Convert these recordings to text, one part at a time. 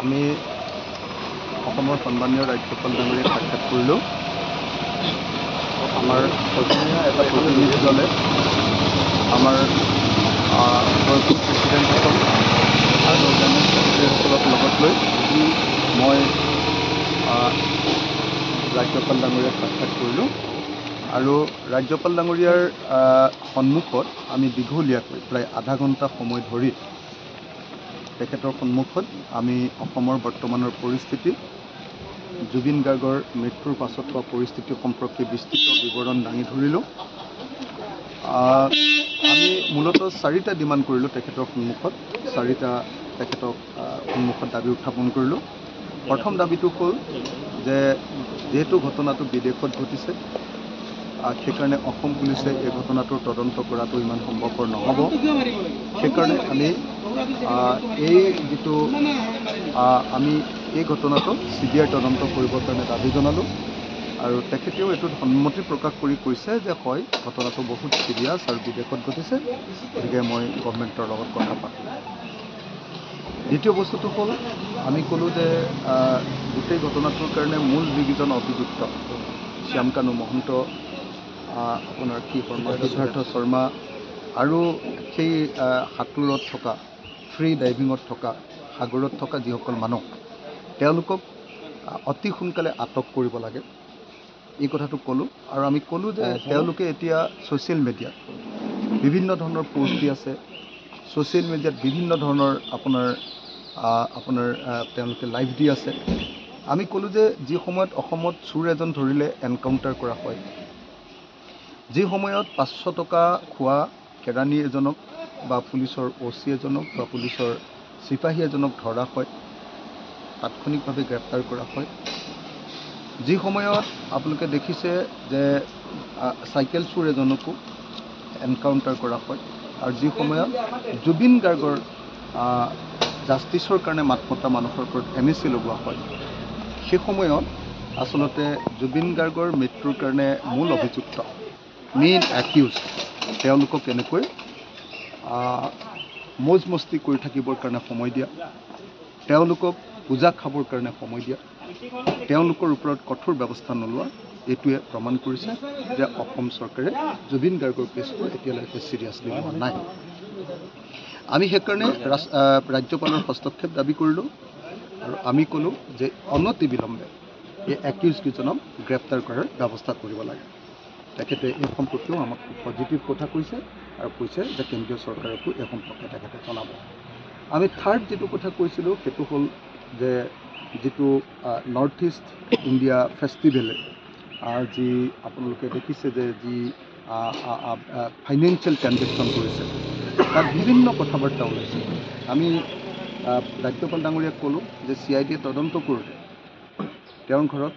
আমি অসমৰ সন্মানীয় ৰাজ্যপাল ডাঙৰীয়াক সাক্ষাৎ কৰিলোঁ। আমাৰ অসমীয়া এটা প্ৰতিনিধি দলে আমাৰ প্ৰেচিডেণ্টসকল আৰু জেনেৰেল ছেক্ৰেটাৰীসকলক লগত লৈ মই ৰাজ্যপাল ডাঙৰীয়াক সাক্ষাৎ কৰিলোঁ আৰু ৰাজ্যপাল ডাঙৰীয়াৰ সন্মুখত আমি দীঘলীয়াকৈ প্ৰায় আধা ঘণ্টা সময় ধৰি তেখেতৰ সন্মুখত আমি অসমৰ বৰ্তমানৰ পৰিস্থিতি, জুবিন গাৰ্গৰ মৃত্যুৰ পাছত হোৱা পৰিস্থিতি সম্পৰ্কে বিস্তৃত বিৱৰণ দাঙি ধৰিলোঁ। আমি মূলতঃ 4টা ডিমাণ্ড কৰিলোঁ তেখেতৰ সন্মুখত, 4টা তেখেতক সন্মুখত দাবী উত্থাপন কৰিলোঁ। প্ৰথম দাবীটো হ'ল যে যিহেতু ঘটনাটো বিদেশত ঘটিছে, সেইকাৰণে অসম পুলিচে এই ঘটনাটোৰ তদন্ত কৰাটো ইমান সম্ভৱপৰ নহ'ব। সেইকাৰণে আমি আমি এই ঘটনাটো CBI তদন্ত কৰিবৰ কাৰণে দাবী জনালোঁ আৰু তেখেতেও এইটোত সন্মতি প্ৰকাশ কৰি কৈছে যে হয়, ঘটনাটো বহুত চিৰিয়াছ আৰু বিদেশত ঘটিছে, গতিকে মই গভৰ্ণমেণ্টৰ লগত কথা পাতিম। দ্বিতীয় বস্তুটো হ'ল আমি ক'লোঁ যে গোটেই ঘটনাটোৰ কাৰণে মূল যিকেইজন অভিযুক্ত, শ্যামকানু মহন্ত, আপোনাৰ সিদ্ধাৰ্থ শৰ্মা আৰু সেই সাঁতোৰত থকা, ফ্ৰী ডাইভিঙত থকা, সাগৰত থকা যিসকল মানুহ, তেওঁলোকক অতি সোনকালে আটক কৰিব লাগে, এই কথাটো ক'লোঁ। আৰু আমি ক'লোঁ যে তেওঁলোকে এতিয়া ছ'চিয়েল মিডিয়াত বিভিন্ন ধৰণৰ পোষ্ট দি আছে, ছ'চিয়েল মিডিয়াত বিভিন্ন ধৰণৰ আপোনাৰ তেওঁলোকে লাইভ দি আছে। আমি ক'লোঁ যে যি সময়ত অসমত চোৰ এজন ধৰিলে এনকাউণ্টাৰ কৰা হয়, যি সময়ত 500 টকা খোৱা কেৰাণী এজনক বা পুলিচৰ OC এজনক বা পুলিচৰ চিপাহী এজনক ধৰা হয়, তাৎক্ষণিকভাৱে গ্ৰেপ্তাৰ কৰা হয়, যি সময়ত আপোনালোকে দেখিছে যে চাইকেল চোৰ এজনকো এনকাউণ্টাৰ কৰা হয়, আৰু যি সময়ত জুবিন গাৰ্গৰ জাষ্টিছৰ কাৰণে মাত মতা মানুহৰ ওপৰত NSC লগোৱা হয়, সেই সময়ত আচলতে জুবিন গাৰ্গৰ মৃত্যুৰ কাৰণে মূল অভিযুক্ত, মেইন একিউজ, তেওঁলোকক এনেকৈ মৌজ মস্তি কৰি থাকিবৰ কাৰণে সময় দিয়া, তেওঁলোকক পূজা খাবৰ কাৰণে সময় দিয়া, তেওঁলোকৰ ওপৰত কঠোৰ ব্যৱস্থা নোলোৱা, এইটোৱে প্ৰমাণ কৰিছে যে অসম চৰকাৰে জুবিন গাৰ্গৰ কেছটো এতিয়ালৈকে চিৰিয়াছলি লোৱা নাই। আমি সেইকাৰণে ৰাজ্যপালৰ হস্তক্ষেপ দাবী কৰিলোঁ আৰু আমি ক'লোঁ যে অনতিবিলম্বে এই একিউজকেইজনক গ্ৰেপ্তাৰ কৰাৰ ব্যৱস্থা কৰিব লাগে। তেখেতে এই সম্পৰ্কেও আমাক খুব পজিটিভ কথা কৈছে আৰু কৈছে যে কেন্দ্ৰীয় চৰকাৰকো এই সম্পৰ্কে তেখেতে জনাব। আমি থাৰ্ড যিটো কথা কৈছিলোঁ সেইটো হ'ল যে যিটো নৰ্থ ইষ্ট ইণ্ডিয়া ফেষ্টিভেলে যি আপোনালোকে দেখিছে যে যি ফাইনেন্সিয়েল ট্ৰেনজেকশ্যন কৰিছে, তাত বিভিন্ন কথা বাৰ্তা ওলাইছে। আমি ৰাজ্যপাল ডাঙৰীয়াক ক'লোঁ যে CIDয়ে তদন্ত কৰোঁতে তেওঁৰ ঘৰত,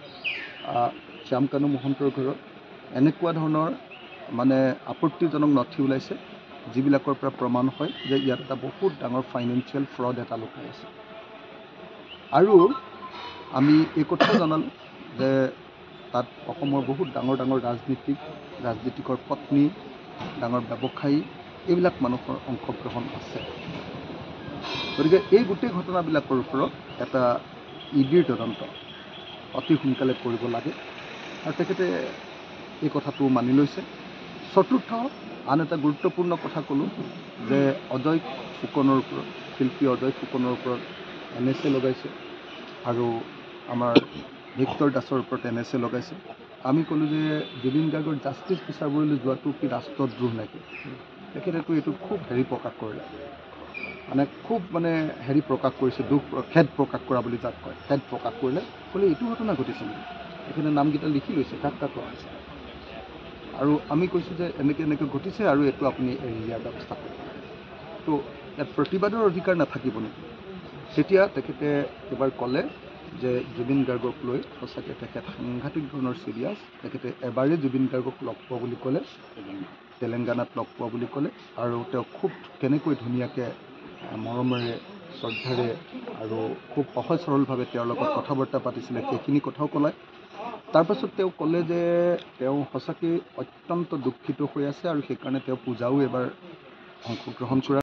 শ্যামকানু মহন্তৰ ঘৰত এনেকুৱা ধৰণৰ আপত্তিজনক নথি ওলাইছে, যিবিলাকৰ পৰা প্ৰমাণ হয় যে ইয়াত এটা বহুত ডাঙৰ ফাইনেন্সিয়েল ফ্ৰড এটা লুকাই আছে। আৰু আমি এই কথাও জনালোঁ যে তাত অসমৰ বহুত ডাঙৰ ডাঙৰ ৰাজনীতিকৰ পত্নী, ডাঙৰ ব্যৱসায়ী, এইবিলাক মানুহৰ অংশগ্ৰহণ আছে। গতিকে এই গোটেই ঘটনাবিলাকৰ ওপৰত এটা EDৰ তদন্ত অতি সোনকালে কৰিব লাগে আৰু তেখেতে এই কথাটো মানি লৈছে। চতুৰ্থ আন এটা গুৰুত্বপূৰ্ণ কথা ক'লোঁ যে অজয় ফুকনৰ ওপৰত, শিল্পী অজয় ফুকনৰ ওপৰত NSA লগাইছে আৰু আমাৰ ভিক্টৰ দাসৰ ওপৰত NSA লগাইছে। আমি ক'লোঁ যে জুবিন গাৰ্গৰ জাষ্টিছ বিচাৰিবলৈ যোৱাটো কি ৰাষ্ট্ৰদ্ৰোহ নেকি? তেখেতেতো এইটো খুব প্ৰকাশ কৰিলে, খুব প্ৰকাশ কৰিছে, খেদ প্ৰকাশ কৰা বুলি যাক কয়, খেদ প্ৰকাশ কৰিলে, ক'লে এইটো ঘটনা ঘটিছে নেকি? তেখেতে নামকেইটা লিখি লৈছে, কাক কাক কৰা হৈছে। আৰু আমি কৈছোঁ যে এনেকৈ ঘটিছে আৰু এইটো আপুনি এৰি দিয়াৰ ব্যৱস্থা কৰিব। তো ইয়াত প্ৰতিবাদৰ অধিকাৰ নাথাকিব নেকি? তেতিয়া তেখেতে এবাৰ ক'লে যে জুবিন গাৰ্গক লৈ সঁচাকৈ তেখেত সাংঘাতিক ধৰণৰ চিৰিয়াছ। তেখেতে এবাৰেই জুবিন গাৰ্গক লগ পোৱা বুলি ক'লে, তেলেংগানাত লগ পোৱা বুলি ক'লে, আৰু তেওঁ খুব কেনেকৈ ধুনীয়াকৈ মৰমেৰে, শ্ৰদ্ধাৰে আৰু খুব সহজ সৰলভাৱে তেওঁৰ লগত কথা বাৰ্তা পাতিছিলে, সেইখিনি কথাও ক'লে। তাৰপাছত তেওঁ ক'লে যে তেওঁ সঁচাকৈ অত্যন্ত দুখিত হৈ আছে আৰু সেইকাৰণে তেওঁ পূজাও এবাৰ অংশগ্ৰহণ কৰা